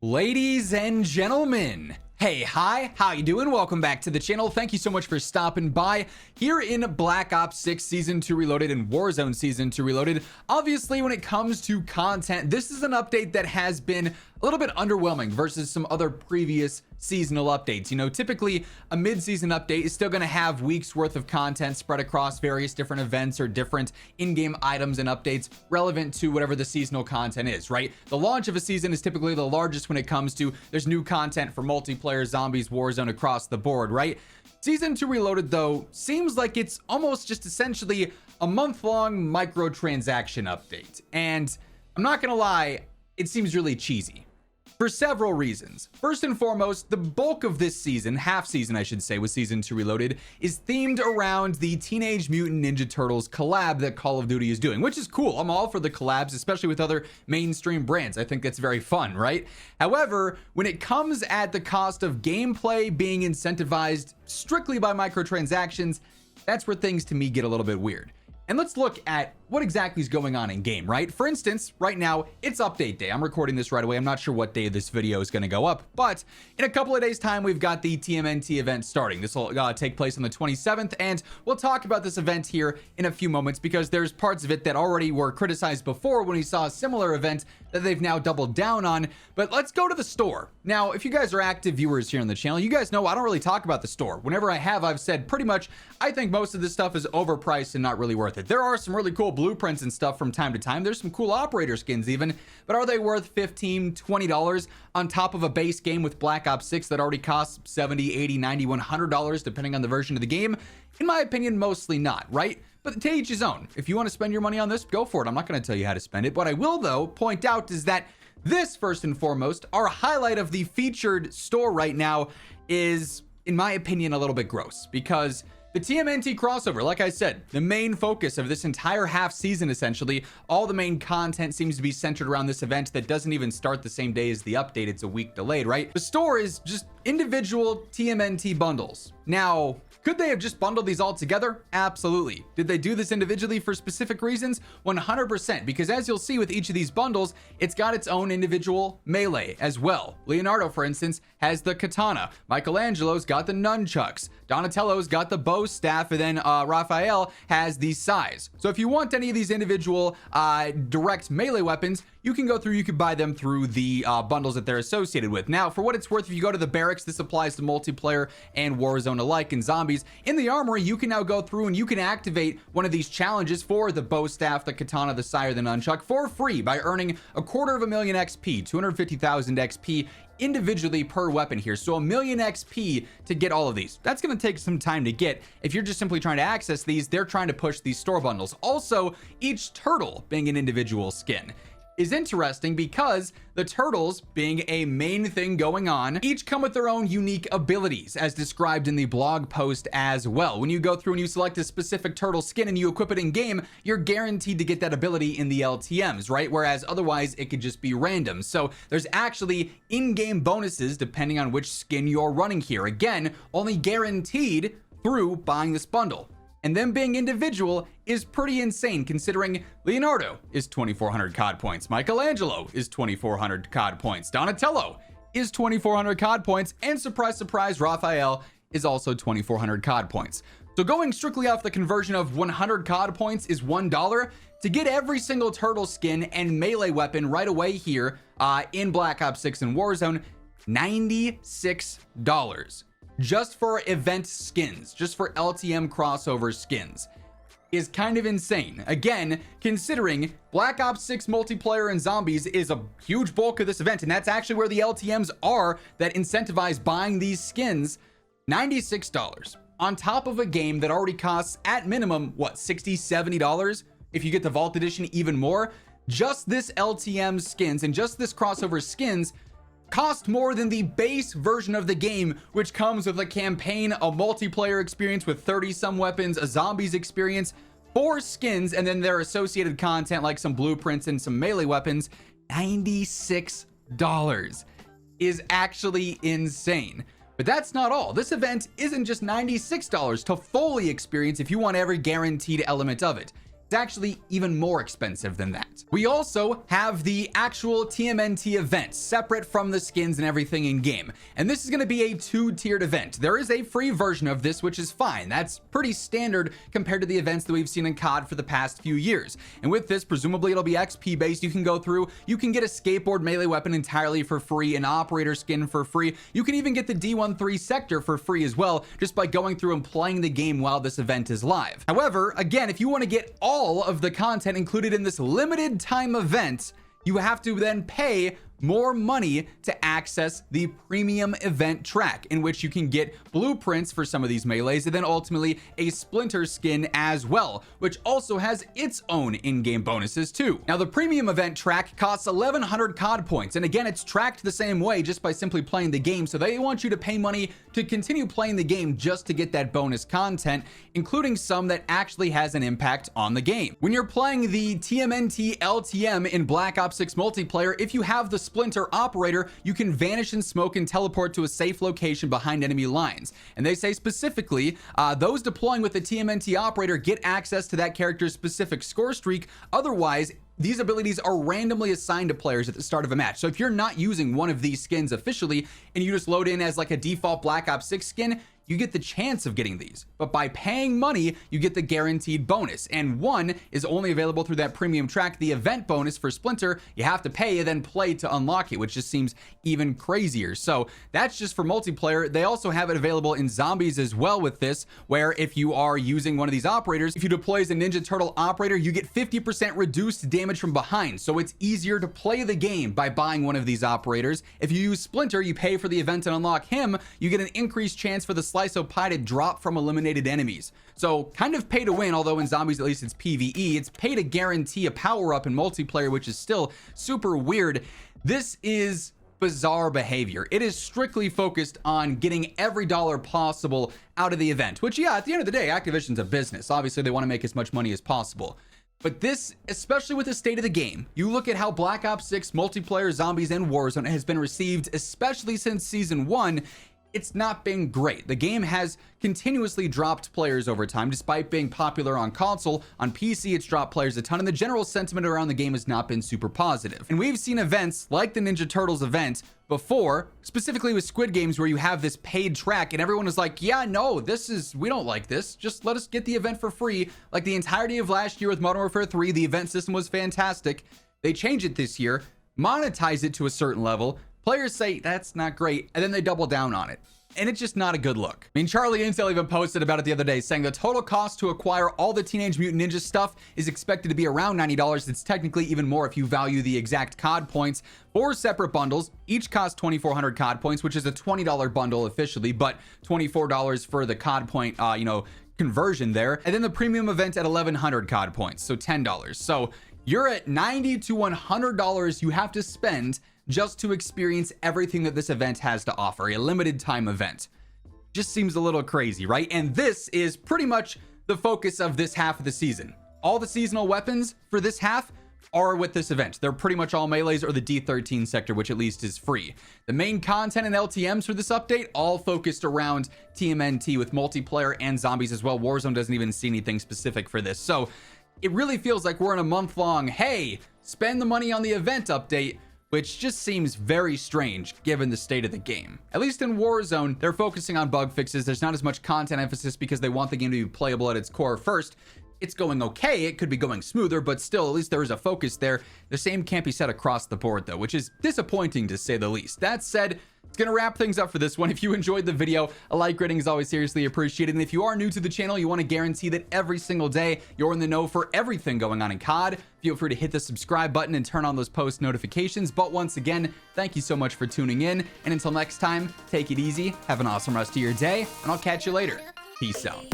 Ladies and gentlemen, hey, hi, how you doing? Welcome back to the channel. Thank you so much for stopping by here in Black Ops 6 Season 2 Reloaded and Warzone Season 2 Reloaded. Obviously, when it comes to content, this is an update that has been a little bit underwhelming versus some other previous seasonal updates. You know, typically a mid-season update is still going to have weeks worth of content spread across various different events or different in-game items and updates relevant to whatever the seasonal content is, right? The launch of a season is typically the largest when it comes to there's new content for multiplayer, zombies, Warzone across the board, right? Season 2 Reloaded, though, seems like it's almost just essentially a month-long microtransaction update. And I'm not gonna lie, it seems really cheesy for several reasons. First and foremost, the bulk of this season, half season I should say, with Season 2 Reloaded, is themed around the Teenage Mutant Ninja Turtles collab that Call of Duty is doing, which is cool. I'm all for the collabs, especially with other mainstream brands. I think that's very fun, right? However, when it comes at the cost of gameplay being incentivized strictly by microtransactions, that's where things to me get a little bit weird. And let's look at what exactly is going on in game, right? For instance, right now it's update day. I'm recording this right away. I'm not sure what day this video is going to go up, but in a couple of days time, we've got the TMNT event starting. This will take place on the 27th, and we'll talk about this event here in a few moments because there's parts of it that already were criticized before when we saw a similar event that they've now doubled down on. But let's go to the store. Now, if you guys are active viewers here on the channel, you guys know I don't really talk about the store. Whenever I have, I've said pretty much I think most of this stuff is overpriced and not really worth it. There are some really cool blueprints and stuff from time to time. There's some cool operator skins even, but are they worth $15, $20 on top of a base game with Black Ops 6 that already costs $70, $80, $90, $100 depending on the version of the game? In my opinion, mostly not, right? But to each his own. If you want to spend your money on this, go for it. I'm not going to tell you how to spend it. What I will, though, point out is that this, first and foremost, our highlight of the featured store right now is, in my opinion, a little bit gross because the TMNT crossover, like I said, the main focus of this entire half season, essentially, all the main content seems to be centered around this event that doesn't even start the same day as the update. It's a week delayed, right? The store is just individual TMNT bundles. Now, could they have just bundled these all together? Absolutely. Did they do this individually for specific reasons? 100%, because as you'll see with each of these bundles, it's got its own individual melee as well. Leonardo, for instance, has the katana. Michelangelo's got the nunchucks. Donatello's got the bow staff, and then Raphael has the sais. So if you want any of these individual direct melee weapons, you can go through, you can buy them through the bundles that they're associated with. Now, for what it's worth, if you go to the barracks, this applies to multiplayer and Warzone alike and zombies. In the armory, you can now go through and you can activate one of these challenges for the bow staff, the katana, the sai, or the nunchuck for free by earning 250,000 XP, 250,000 XP individually per weapon here. So 1 million XP to get all of these. That's going to take some time to get. If you're just simply trying to access these, they're trying to push these store bundles. Also, each turtle being an individual skin is interesting because the turtles, being a main thing going on, each come with their own unique abilities as described in the blog post as well. When you go through and you select a specific turtle skin and you equip it in game, you're guaranteed to get that ability in the LTMs, right? Whereas otherwise it could just be random. So there's actually in-game bonuses depending on which skin you're running here. Again, only guaranteed through buying this bundle. And them being individual is pretty insane considering Leonardo is 2,400 COD points, Michelangelo is 2,400 COD points, Donatello is 2,400 COD points, and surprise, surprise, Raphael is also 2,400 COD points. So going strictly off the conversion of 100 COD points is $1 to get every single turtle skin and melee weapon right away here in Black Ops 6 and Warzone, $96. Just for event skins, just for LTM crossover skins, is kind of insane. Again, considering Black Ops 6 multiplayer and zombies is a huge bulk of this event, and that's actually where the LTMs are that incentivize buying these skins. $96 on top of a game that already costs at minimum, what, $60, $70? If you get the Vault Edition, even more. Just this LTM skins and just this crossover skins cost more than the base version of the game, which comes with a campaign, a multiplayer experience with 30 some weapons, a zombies experience, 4 skins, and then their associated content like some blueprints and some melee weapons. $96 is actually insane. But that's not all. This event isn't just $96 to fully experience if you want every guaranteed element of it. It's actually even more expensive than that. We also have the actual TMNT event, separate from the skins and everything in game. And this is going to be a two-tiered event. There is a free version of this, which is fine. That's pretty standard compared to the events that we've seen in COD for the past few years. And with this, presumably it'll be XP based. You can go through, you can get a skateboard melee weapon entirely for free, an operator skin for free. You can even get the D13 sector for free as well, just by going through and playing the game while this event is live. However, again, if you want to get all of the content included in this limited time event, you have to then pay more money to access the premium event track, in which you can get blueprints for some of these melees, and then ultimately a Splinter skin as well, which also has its own in-game bonuses too. Now, the premium event track costs 1,100 COD points, and again, it's tracked the same way just by simply playing the game, so they want you to pay money to continue playing the game just to get that bonus content, including some that actually has an impact on the game. When you're playing the TMNT LTM in Black Ops 6 multiplayer, if you have the Splinter operator, you can vanish in smoke and teleport to a safe location behind enemy lines. And they say specifically, those deploying with the TMNT operator get access to that character's specific score streak. Otherwise, these abilities are randomly assigned to players at the start of a match. So if you're not using one of these skins officially and you just load in as like a default Black Ops 6 skin, you get the chance of getting these, but by paying money, you get the guaranteed bonus. And one is only available through that premium track. The event bonus for Splinter, you have to pay and then play to unlock it, which just seems even crazier. So that's just for multiplayer. They also have it available in zombies as well with this, where if you are using one of these operators, if you deploy as a Ninja Turtle operator, you get 50% reduced damage from behind. So it's easier to play the game by buying one of these operators. If you use Splinter, you pay for the event and unlock him, you get an increased chance for the Slice of Pie to drop from eliminated enemies. So kind of pay to win, although in zombies at least it's PvE. It's pay to guarantee a power up in multiplayer, which is still super weird. This is bizarre behavior. It is strictly focused on getting every dollar possible out of the event, which, yeah, at the end of the day, Activision's a business. Obviously, they want to make as much money as possible. But this, especially with the state of the game, you look at how Black Ops 6 multiplayer, zombies, and Warzone has been received, especially since Season 1, it's not been great. The game has continuously dropped players over time, despite being popular on console. On PC, it's dropped players a ton, and the general sentiment around the game has not been super positive. And we've seen events like the Ninja Turtles event before, specifically with Squid Games, where you have this paid track, and everyone is like, yeah, no, we don't like this. Just let us get the event for free. Like the entirety of last year with Modern Warfare 3, the event system was fantastic. They change it this year, monetize it to a certain level. Players say that's not great, and then they double down on it. And it's just not a good look. I mean, Charlie Intel even posted about it the other day, saying the total cost to acquire all the Teenage Mutant Ninja stuff is expected to be around $90. It's technically even more if you value the exact COD points. 4 separate bundles, each cost 2,400 COD points, which is a $20 bundle officially, but $24 for the COD point, conversion there. And then the premium event at 1,100 COD points, so $10. So you're at $90 to $100 you have to spend just to experience everything that this event has to offer, a limited time event. Just seems a little crazy, right? And this is pretty much the focus of this half of the season. All the seasonal weapons for this half are with this event. They're pretty much all melees or the D13 sector, which at least is free. The main content and LTMs for this update all focused around TMNT with multiplayer and zombies as well. Warzone doesn't even see anything specific for this. So it really feels like we're in a month-long, hey, spend the money on the event update, which just seems very strange given the state of the game. At least in Warzone, they're focusing on bug fixes. There's not as much content emphasis because they want the game to be playable at its core first. It's going okay. It could be going smoother, but still, at least there is a focus there. The same can't be said across the board, though, which is disappointing to say the least. That said, it's gonna wrap things up for this one. If you enjoyed the video, a like rating is always seriously appreciated. And if you are new to the channel, you want to guarantee that every single day you're in the know for everything going on in COD, feel free to hit the subscribe button and turn on those post notifications. But once again, thank you so much for tuning in. And until next time, take it easy, have an awesome rest of your day, and I'll catch you later. Peace out.